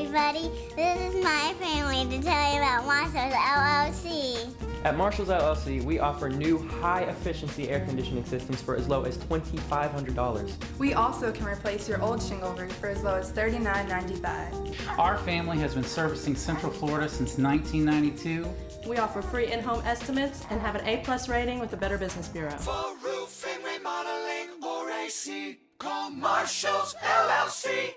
everybody. This is my family to tell you about Marshall's LLC. At Marshall's LLC, we offer new high-efficiency air conditioning systems for as low as $2,500. We also can replace your old shingle roof for as low as $39.95. Our family has been servicing Central Florida since 1992. We offer free in-home estimates and have an A+ rating with the Better Business Bureau. For roofing, remodeling, or AC, call Marshall's LLC.